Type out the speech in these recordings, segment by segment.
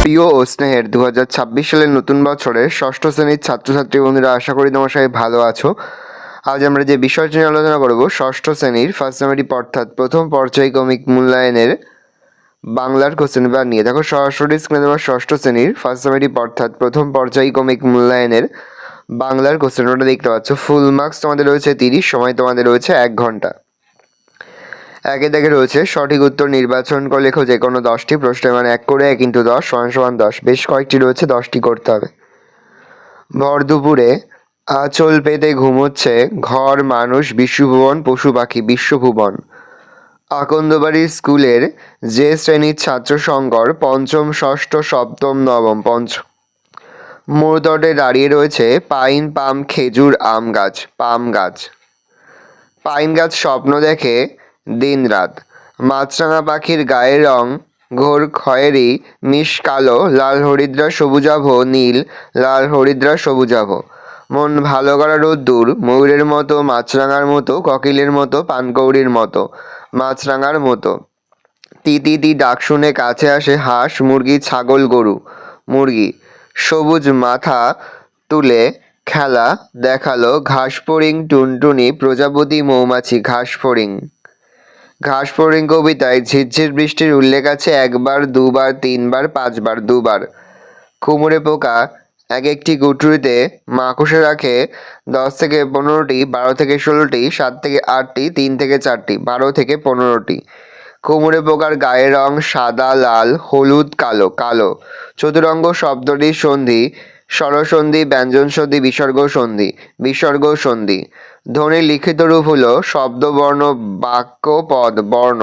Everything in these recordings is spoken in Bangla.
প্রিয় ও স্নেহের 2026 সালের নতুন বছরে ষষ্ঠ শ্রেণীর ছাত্রছাত্রী বন্ধুরা, আশা করি তোমার সবাই ভালো আছো। আজ আমরা যে বিষয়টি নিয়ে আলোচনা করব, ষষ্ঠ শ্রেণীর ফার্স্ট সামেটিভ অর্থাৎ প্রথম পর্যায়ক্রমিক মূল্যায়নের বাংলার কোশ্চেন পেপার নিয়ে। দেখো, সরাসরি স্ক্রিনে তোমার ষষ্ঠ শ্রেণীর ফার্স্ট সামেটিভ অর্থাৎ প্রথম পর্যায়ক্রমিক মূল্যায়নের বাংলার কোশ্চেন পেপারটা দেখতে পাচ্ছ। ফুল মার্কস তোমাদের রয়েছে 30, সময় তোমাদের রয়েছে 1 ঘন্টা। একে দেখে রয়েছে সঠিক উত্তর নির্বাচন করে লেখো যে কোনো 10টি প্রশ্নের, মানে 1 করে 1 × 10 = 10। বেশ কয়েকটি রয়েছে, 10টি করতে হবে। ভর দুপুরে আঁচল পেতে ঘুমোচ্ছে ঘর মানুষ বিশ্বভুবন পশু পাখি বিশ্বভুবন। আকন্দবাড়ি স্কুলের যে শ্রেণীর ছাত্র শঙ্কর পঞ্চম ষষ্ঠ সপ্তম নবম পঞ্চম। মোড়তটে দাঁড়িয়ে রয়েছে পাইন পাম খেজুর আম গাছ পাম গাছ। পাইন গাছ স্বপ্ন দেখে দিন রাত। মাছরাঙা পাখির গায়ের রং ঘোর খয়েরি মিশ কালো, লাল হরিদ্রা সবুজাভ নীল, লাল হরিদ্রা সবুজাভ। মন ভালো করা রোদ্দুর ময়ূরের মতো, মাছরাঙার মতো, কোকিলের মতো, পানকৌড়ির মতো, মাছরাঙার মতো। তি তি তি ডাক শুনে কাছে আসে হাঁস মুরগি ছাগল গরু মুরগি। সবুজ মাথা তুলে খেলা দেখালো ঘাসফড়িং টুনটুনি প্রজাপতি মৌমাছি ঘাসফড়িং। ঘাসফড়িং কবিতায় ঝিরঝির বৃষ্টির উল্লেখ আছে 1 বার 2 বার 3 বার 5 বার 2 বার। কুমড়ে পোকা এক একটি গুটুরিতে মাকড়সা রাখে 10 থেকে 15টি, 12 থেকে 16টি, 7 থেকে 8টি, 3 থেকে 4টি, 12 থেকে 15টি। কুমড়ে পোকার গায়ের রং সাদা লাল হলুদ কালো কালো। চতুরঙ্গ শব্দটির সন্ধি স্বরসন্ধি ব্যঞ্জন সন্ধি বিসর্গ সন্ধি বিসর্গ সন্ধি। ধ্বনির লিখিত রূপ হলো শব্দ বর্ণ বাক্য পদ বর্ণ।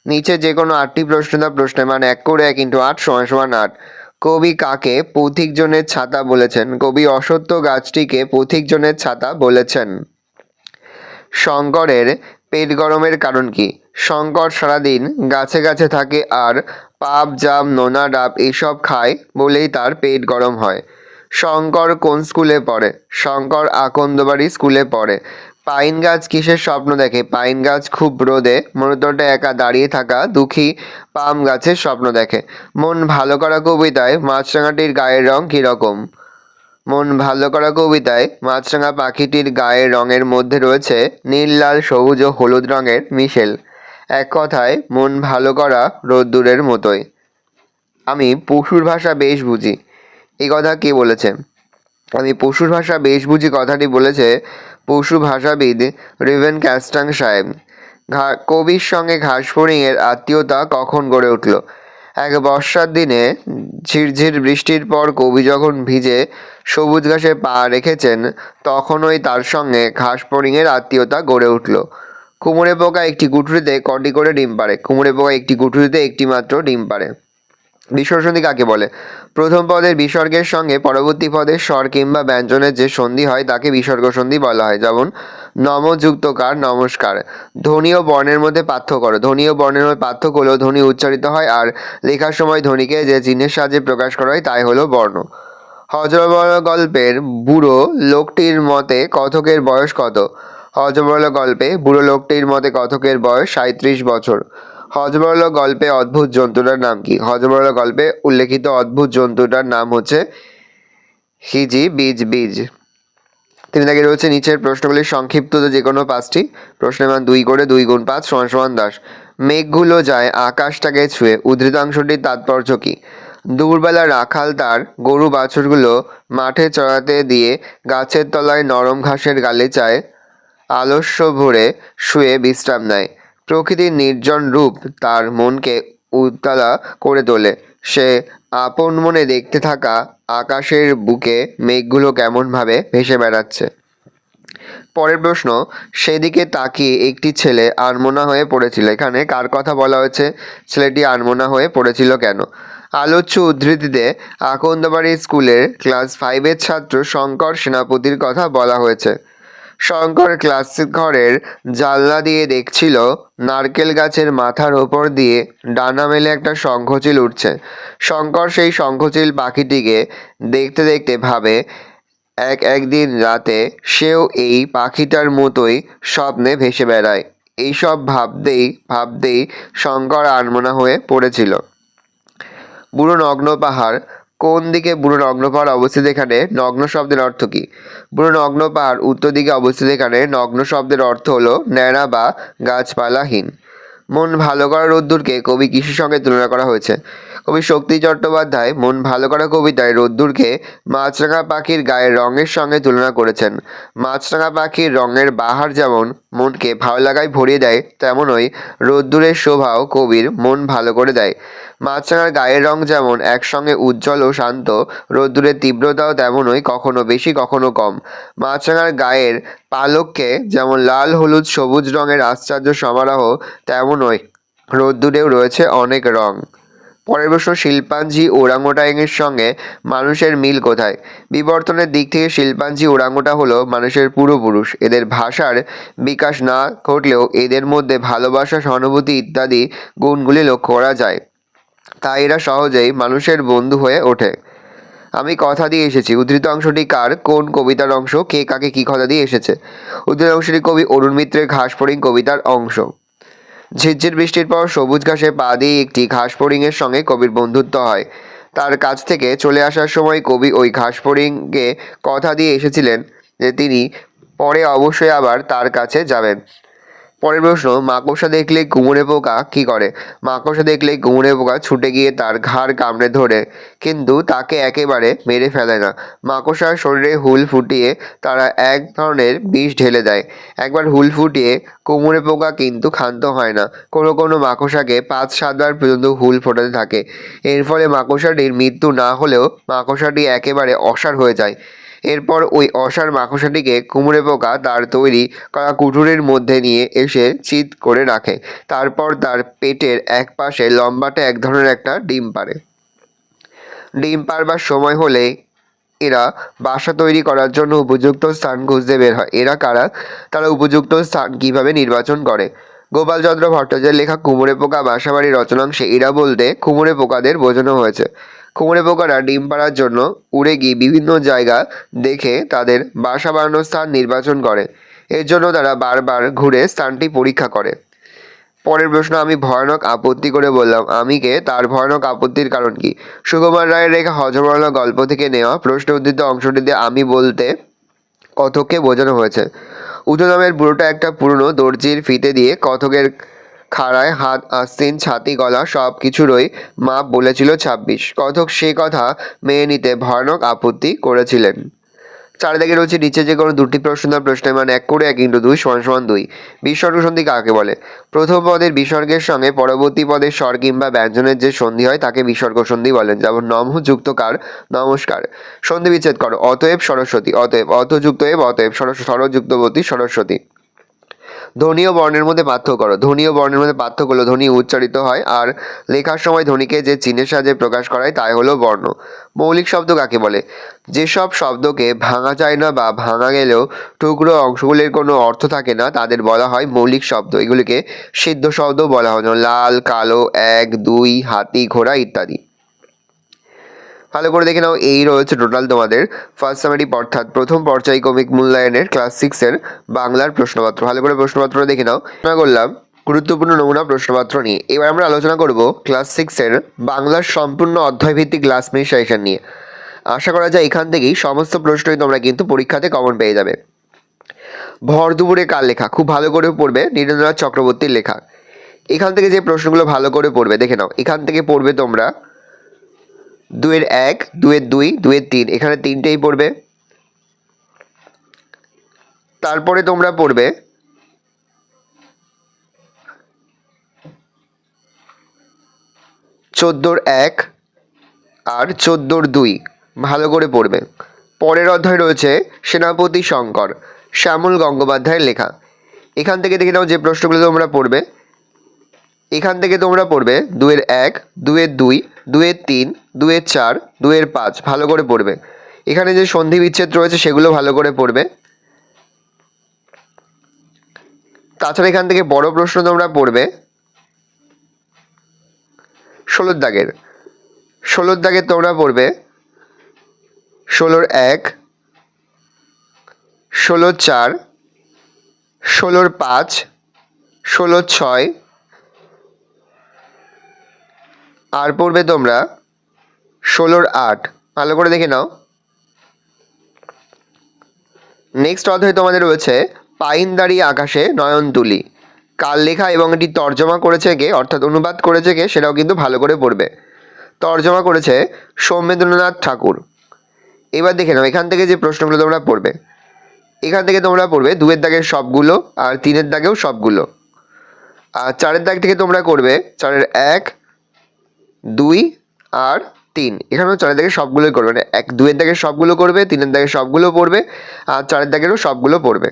নিচে যে কোনো 8টি প্রশ্নের মান 1 করে 1 × 8 = 8। কবি কাকে পথিকজনের ছাতা বলেছেন? কবি অশ্বত্থ গাছটিকে পথিকজনের ছাতা বলেছেন। শঙ্করের পেট গরমের কারণ কি? শঙ্কর সারাদিন গাছে গাছে থাকে আর পাপ জাম নোনা ডাব এসব খায় বলেই তার পেট গরম হয়। শঙ্কর কোন স্কুলে পড়ে? শঙ্কর আকন্দবাড়ি স্কুলে পড়ে। পাইন গাছ কিসের স্বপ্ন দেখে? পাইন গাছ খুব রোদে মনোতটে একা দাঁড়িয়ে থাকা দুঃখী পাম গাছের স্বপ্ন দেখে। মন ভালো করা কবিতায় মাছরাঙাটির গায়ের রং কীরকম? মন ভালো করা কবিতায় মাছরাঙা পাখিটির গায়ের রঙের মধ্যে রয়েছে নীল লাল সবুজ ও হলুদ রঙের মিশেল। এক কথায় মন ভালো করা রোদ্দুরের মতোই। আমি পশুর ভাষা বেশ বুঝি, এই কথা কে বলেছে? আমি পশুর ভাষা বেশ বুঝি কথাটি বলেছে পশু ভাষাবিদ রিভেন ক্যাস্টাং সাহেব। কবির সঙ্গে ঘাসফড়িংয়ের আত্মীয়তা কখন গড়ে উঠল? এক বর্ষার দিনে ঝিরঝির বৃষ্টির পর কবি যখন ভিজে সবুজ ঘাসে পা রেখেছেন, তখনই তার সঙ্গে ঘাসফড়িংয়ের আত্মীয়তা গড়ে উঠল। কুমড়ে পোকা একটি গুঠুরিতে কটি করে ডিম পাড়ে? কুমড়ে পোকা একটি গুঠুরিতে একটি মাত্র ডিম পাড়ে। বিসর্গ সন্ধি কাকে বলে? প্রথম পদের বিসর্গের সঙ্গে পরবর্তী পদের স্বর কিংবা ব্যঞ্জনের যে সন্ধি হয় তাকে বিসর্গ সন্ধি বলা হয়। যেমন নম যুক্ত কার নমস্কার। ধ্বনি ও বর্ণের মধ্যে পার্থক্য করো। ধ্বনি ও বর্ণের মধ্যে পার্থক্য হলো ধ্বনি উচ্চারিত হয় আর লেখার সময় ধ্বনিকে যে চিহ্নের সাহায্যে প্রকাশ করা হয় তাই হলো বর্ণ। হযবরল গল্পের বুড়ো লোকটির মতে কথকের বয়স কত? হযবরল গল্পে বুড়ো লোকটির মতে কথকের বয়স 37 বছর। হযবরল গল্পে অদ্ভুত জন্তুটার নাম কি? হযবরল গল্পে উল্লেখিত অদ্ভুত জন্তুটার নাম হচ্ছে হিজি বীজ বীজ। তিনি তাকে রয়েছে নিচের প্রশ্নগুলির সংক্ষিপ্ত যে কোনো 5টি প্রশ্নের মান 2 করে 2 × 5 = 10। মেঘগুলো যায় আকাশটাকে ছুঁয়ে উদ্ধৃতাংশটির তাৎপর্য কি? দুপুরবেলা রাখাল তার গরু বাছুরগুলো মাঠে চড়াতে দিয়ে গাছের তলায় নরম ঘাসের গালিচায় আলস্য ভরে শুয়ে বিশ্রাম নেয়। প্রকৃতির নির্জন রূপ তার মনকে উত্তালা করে তোলে। সে আপন মনে দেখতে থাকা আকাশের বুকে মেঘগুলো কেমনভাবে ভেসে বেড়াচ্ছে। পরের প্রশ্ন, সেদিকে তাকিয়ে একটি ছেলে আনমনা হয়ে পড়েছিল। এখানে কার কথা বলা হয়েছে? ছেলেটি আনমনা হয়ে পড়েছিল কেন? আলোচ্য উদ্ধৃতিতে আকন্দবাড়ি স্কুলের ক্লাস 5-এর ছাত্র শঙ্কর সেনাপতির কথা বলা হয়েছে। শঙ্কর ক্লাস ঘরের জানলা দিয়ে দেখছিল নারকেল গাছের মাথার ওপর দিয়ে ডানা মেলে একটা শঙ্খচিল উঠছে। শঙ্কর সেই শঙ্খচিল পাখিটিকে দেখতে দেখতে ভাবে একদিন রাতে সেও এই পাখিটার মতোই স্বপ্নে ভেসে বেড়ায়। এইসব ভাবতেই শঙ্কর আনমনা হয়ে পড়েছিল। বুড়ো নগ্ন পাহাড় কোন দিকে বুড়ো নগ্ন পাহাড় অবস্থিত? এখানে নগ্ন শব্দের অর্থ কি? বুড়ো নগ্ন পাহাড় উত্তর দিকে অবস্থিত। এখানে নগ্ন শব্দের অর্থ হলো ন্যাড়া বা গাছপালাহীন। মন ভালো করা রোদ্দুরকে কবি কিসের সঙ্গে তুলনা করা হয়েছে? কবি শক্তি চট্টোপাধ্যায় মন ভালো করা কবিতায় রোদ্দুরকে মাছরাঙা পাখির গায়ের রঙের সঙ্গে তুলনা করেছেন। মাছরাঙা পাখির রঙের বাহার যেমন মনকে ভালো লাগায় ভরিয়ে দেয়, তেমনই রোদ্দুরের শোভাও কবির মন ভালো করে দেয়। মাছরাঙার গায়ের রং যেমন একসঙ্গে উজ্জ্বল ও শান্ত, রোদ্দুরের তীব্রতাও তেমনই, কখনো বেশি কখনো কম। মাছরাঙার গায়ের পালককে যেমন লাল হলুদ সবুজ রঙের আশ্চর্য সমারোহ, তেমনই রোদ্দুরেও রয়েছে অনেক রং। পরের প্রশ্ন, শিল্পাঞ্জি ওরাংওটাংয়ের সঙ্গে মানুষের মিল কোথায়? বিবর্তনের দিক থেকে শিল্পাঞ্জি ওরাংওটা হলো মানুষের পূর্বপুরুষ। এদের ভাষার বিকাশ না ঘটলেও এদের মধ্যে ভালোবাসা, সহানুভূতি ইত্যাদি গুণগুলি লক্ষ্য করা যায়। তাই এরা সহজেই মানুষের বন্ধু হয়ে ওঠে। আমি কথা দিয়ে এসেছি উদ্ধৃত অংশটি কার, কোন কবিতার অংশ, কে কাকে কি কথা দিয়ে এসেছে? উদ্ধৃত অংশটি কবি অরুণ মিত্রের ঘাসফড়িং কবিতার অংশ। ঝিরঝির বৃষ্টির পর সবুজ ঘাসে পা দিয়ে একটি ঘাসফড়িংয়ের সঙ্গে কবির বন্ধুত্ব হয়। তার কাছ থেকে চলে আসার সময় কবি ওই ঘাসফড়িংকে কথা দিয়ে এসেছিলেন যে তিনি পরে অবশ্যই আবার তার কাছে যাবেন। পরের প্রশ্ন, মাকড়সা দেখলে কুমড়ে পোকা কি করে? মাকড়সা দেখলে কুমড়ে পোকা ছুটে গিয়ে তার ঘাড় কামড়ে ধরে, কিন্তু তাকে একেবারে মেরে ফেলে না। মাকড়সার শরীরে হুল ফুটিয়ে তারা এক ধরনের বিষ ঢেলে দেয়। একবার হুল ফুটিয়ে কুমড়ে পোকা কিন্তু ক্ষান্ত হয় না, কোনো কোনো মাকড়সাকে 5-7 বার পর্যন্ত হুল ফোটাতে থাকে। এর ফলে মাকড়সাটির মৃত্যু না হলেও মাকড়সাটি একেবারে অসাড় হয়ে যায়। এরপর ওই অসাড় মাকড়সাটিকে কুমড়ে পোকা তার তৈরি করা কুঠুরির মধ্যে নিয়ে এসে চিৎ করে রাখে। তারপর তার পেটের এক পাশে লম্বাটে এক ধরনের একটা ডিম পাড়ে। ডিম পাড়বার সময় হলে এরা বাসা তৈরি করার জন্য উপযুক্ত স্থান খুঁজতে বের হয়। এরা কারা? তারা উপযুক্ত স্থান কিভাবে নির্বাচন করে? গোপালচন্দ্র ভট্টাচার্যের লেখা কুমড়ে পোকা বাসাবাড়ি রচনাংশে এরা বলতে কুমড়ে পোকাদের বোঝানো হয়েছে। কুমড়ে পোকারা ডিম পাড়ার জন্য উড়ে গিয়ে বিভিন্ন জায়গা দেখে তাদের বাসা বানানোর স্থান নির্বাচন করে। এর জন্য তারা বারবার ঘুরে স্থানটি পরীক্ষা করে। পরের প্রশ্ন, আমি ভয়ানক আপত্তি করে বললাম। আমি কে? তার ভয়ানক আপত্তির কারণ কি? সুকুমার রায়ের লেখা হজমরলা গল্প থেকে নেওয়া প্রশ্ন উদ্ধৃত অংশটিতে আমি বলতে কতককে বোঝানো হয়েছে। উঁচু নামের বুড়োটা একটা পুরনো দর্জির ফিতে দিয়ে কতকের খাড়ায় হাত, আস্তিন, ছাতি, গলা সব কিছুরই মাপ বলেছিল 26। কতক সে কথা মেনে নিতে ভয়ানক আপত্তি করেছিলেন। 4 দাগে রয়েছে নিচে যে কোনো দুটি প্রশ্ন দেওয়া প্রশ্নের মান 1 করে 1 × 2 = 2। বিসর্গ সন্ধি কাকে বলে? প্রথম পদের বিসর্গের সঙ্গে পরবর্তী পদের স্বর কিংবা ব্যঞ্জনের যে সন্ধি হয় তাকে বিসর্গ সন্ধি বলেন। যেমন নমঃ যুক্ত কার, নমস্কার। সন্ধি বিচ্ছেদ করো। অতএব সরস্বতী, অতএব, অত যুক্ত এব, অতএব স্বরযুক্তবতী সরস্বতী। ধ্বনি ও বর্ণের মধ্যে পার্থক্য করো। ধ্বনি ও বর্ণের মধ্যে পার্থক্য হলো ধ্বনি উচ্চারিত হয় আর লেখার সময় ধ্বনিকে যে চিহ্নের সাহায্যে প্রকাশ করা হয় তাই হলো বর্ণ। মৌলিক শব্দ কাকে বলে? যেসব শব্দকে ভাঙা যায় না বা ভাঙা গেলেও টুকরো অংশগুলির কোনো অর্থ থাকে না তাদের বলা হয় মৌলিক শব্দ। এগুলিকে সিদ্ধ শব্দ বলা হয়, যেমন লাল, কালো, 1, 2, হাতি, ঘোড়া ইত্যাদি। ভালো করে দেখে নাও, এই রয়েছে টোটাল তোমাদের ফার্স্ট সামারি অর্থাৎ প্রথম পর্যায়ক্রমিক মূল্যায়নের ক্লাস 6-এর বাংলার প্রশ্নপত্র। ভালো করে প্রশ্নপত্র দেখে নাও। আলোচনা করলাম গুরুত্বপূর্ণ নমুনা প্রশ্নপত্র নিয়ে। এবার আমরা আলোচনা করব ক্লাস 6-এর বাংলার সম্পূর্ণ অধ্যায়ভিত্তিক ক্লাস সাজেশন নিয়ে। আশা করা যায় এখান থেকেই সমস্ত প্রশ্নই তোমরা কিন্তু পরীক্ষাতে কমন পেয়ে যাবে। ভর দুপুরে কার লেখা? খুব ভালো করে পড়বে, নীরেন্দ্রনাথ চক্রবর্তীর লেখা। এখান থেকে যে প্রশ্নগুলো ভালো করে পড়বে দেখে নাও। এখান থেকে পড়বে তোমরা 2-এর 1, 2-এর 2, 2-এর 3, এখানে তিনটেই পড়বে। তারপরে তোমরা পড়বে 14-এর 1 আর 14-এর 2, ভালো করে পড়বে। পরের অধ্যায় রয়েছে সেনাপতি শঙ্কর, শ্যামল গঙ্গোপাধ্যায়ের লেখা। এখান থেকে দেখে নাও যে প্রশ্নগুলো তোমরা পড়বে। এখান থেকে তোমরা পড়বে 2-এর 1, 2-এর 2, 2-এর 3, 2-এর 4, 2-এর 5, ভালো করে পড়বে। এখানে যে সন্ধি বিচ্ছেদ রয়েছে সেগুলো ভালো করে পড়বে। তাছাড়া এখান থেকে বড় প্রশ্ন তোমরা পড়বে 16 দাগের। 16 দাগের তোমরা পড়বে 16-এর 1, 16-এর 4, 16-এর 5, 16-এর 6, আর পড়বে তোমরা 16 8, ভালো করে দেখে নাও। নেক্সট অধ্যায় তোমাদের রয়েছে পাইন দাঁড়িয়ে আকাশে নয়ন তুলি। কার লেখা এবং এটি তর্জমা করেছে কে, অর্থাৎ অনুবাদ করেছে কে, সেটাও কিন্তু ভালো করে পড়বে। তর্জমা করেছে সৌমেন্দ্রনাথ ঠাকুর। এবার দেখে নাও এখান থেকে যে প্রশ্নগুলো তোমরা পড়বে, এখান থেকে তোমরা পড়বে 2-এর দাগের সবগুলো আর 3-এর দাগেও সবগুলো। আর 4-এর দাগ থেকে তোমরা করবে 4-এর 1, 2 আর 3। এখানেও 4-এর দাগের সবগুলোই করবে, মানে 2-এর দাগের সবগুলো করবে, 3-এর দাগের সবগুলো পড়বে আর 4-এর দাগেরও সবগুলো পড়বে,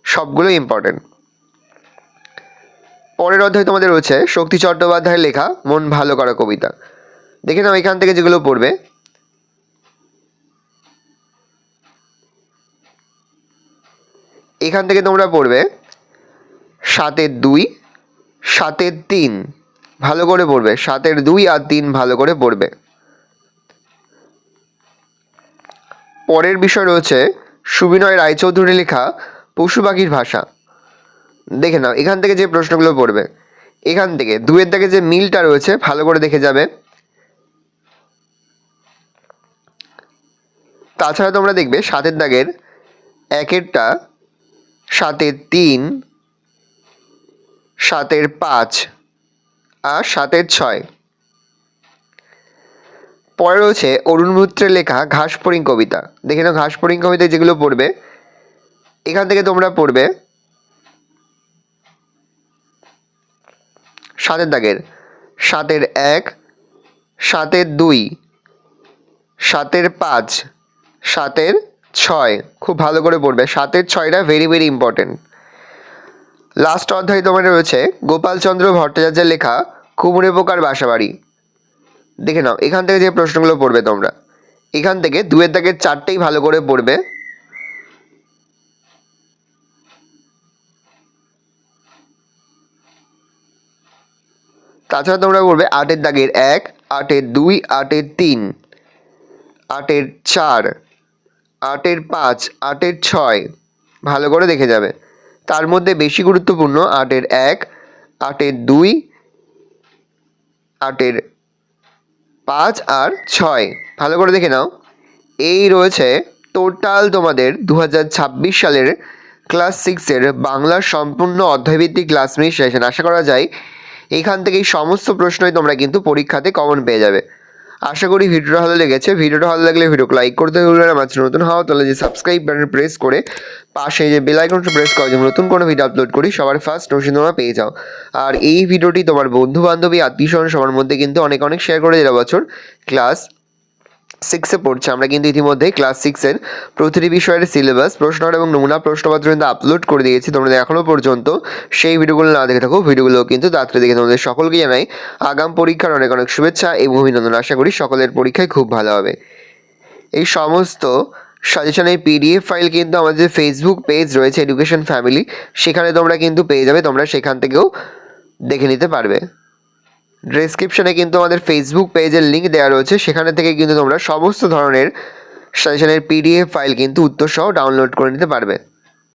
সবগুলো ইম্পর্টেন্ট। পরের অধ্যায় তোমাদের রয়েছে শক্তি চট্টোপাধ্যায়ের লেখা মন ভালো করা কবিতা। দেখে নাও এখান থেকে যেগুলো পড়বে, এখান থেকে তোমরা পড়বে 7-এর 2, 7-এর 3, ভালো করে পড়বে, 7-এর 2 আর 3 ভালো করে পড়বে। পরের বিষয় রয়েছে সুবিনয় রায়চৌধুরী লেখা পশু পাখির ভাষা। দেখে নাও এখান থেকে যে প্রশ্নগুলো পড়বে, এখান থেকে 2-এর দাগে যে মিলটা রয়েছে ভালো করে দেখে যাবে। তাছাড়া তোমরা দেখবে 7-এর দাগের 1-এরটা, 7-এর 3, 7-এর 5 আর 7-এর 6। পরে রয়েছে অরুণ মিত্রের লেখা ঘাসফড়িং কবিতা। দেখে নাও ঘাসফড়িং কবিতায় যেগুলো পড়বে, এখান থেকে তোমরা পড়বে 7-এর দাগের 7-এর 1, 7-এর 2, 7-এর 5, 7-এর 6, খুব ভালো করে পড়বে, 7-এর 6টা ভেরি ভেরি ইম্পর্টেন্ট। লাস্ট অধ্যায় তোমার রয়েছে গোপালচন্দ্র ভট্টাচার্যের লেখা কুমড়ে পোকার বাসাবাড়ি। দেখে নাও এখান থেকে যে প্রশ্নগুলো পড়বে তোমরা, এখান থেকে 2-এর দাগের 4টেই ভালো করে পড়বে। তাছাড়া তোমরা পড়বে 8-এর দাগের 1, 8-এর 2, 8-এর 3, 8-এর 4, 8-এর 5, 8-এর 6, ভালো করে দেখে যাবে। তার মধ্যে বেশি গুরুত্বপূর্ণ 8-এর 1, 8-এর 2, 8-এর 5 আর 6, ভালো করে দেখে নাও। এই রয়েছে টোটাল তোমাদের 2026 সালের ক্লাস 6-এর বাংলার সম্পূর্ণ অধ্যায়ভিত্তিক ক্লাস মিনিট সেশন। আশা করা যায় এইখান থেকে এই সমস্ত প্রশ্নই তোমরা কিন্তু পরীক্ষাতে কমন পেয়ে যাবে। আশা করি ভিডিওটা ভালো লেগেছে। ভিডিওটা ভালো লাগলে ভিডিওকে লাইক করতে ভুলবে না। মাঝে নতুন হওয়া তাহলে যে সাবস্ক্রাইব বাটন প্রেস করে পাশে যে বেল আইকনটা প্রেস করো, যেমন নতুন কোনো ভিডিও আপলোড করি সবার ফার্স্ট নোটিফিকেশন তোমরা পেয়ে যাও। আর এই ভিডিওটি তোমার বন্ধু বান্ধবী আত্মীয়স্বজন সবার মধ্যে কিন্তু অনেক অনেক শেয়ার করে দিলে। বছর ক্লাস 6-এ পড়ছে, আমরা কিন্তু ইতিমধ্যেই ক্লাস 6-এর প্রতিটি বিষয়ের সিলেবাস, প্রশ্ন এবং নমুনা প্রশ্নপত্র কিন্তু আপলোড করে দিয়েছি। তোমরা এখনও পর্যন্ত সেই ভিডিওগুলো না দেখে থাকো, ভিডিওগুলো কিন্তু তাড়াতাড়ি দেখে তোমাদের সকলকে জানাই আগাম পরীক্ষার অনেক অনেক শুভেচ্ছা এবং অভিনন্দন। আশা করি সকলের পরীক্ষায় খুব ভালো হবে। এই সমস্ত সাজেশনের পিডিএফ ফাইল কিন্তু আমাদের ফেসবুক পেজ রয়েছে এডুকেশন ফ্যামিলি, সেখানে তোমরা কিন্তু পেয়ে যাবে, তোমরা সেখান থেকেও দেখে নিতে পারবে। ডেসক্রিপশনে কিন্তু আমাদের ফেসবুক পেজের লিঙ্ক দেওয়া রয়েছে, সেখানে থেকে কিন্তু তোমরা সমস্ত ধরনের সাজেশনের পিডিএফ ফাইল কিন্তু উত্তর সহ ডাউনলোড করে নিতে পারবে।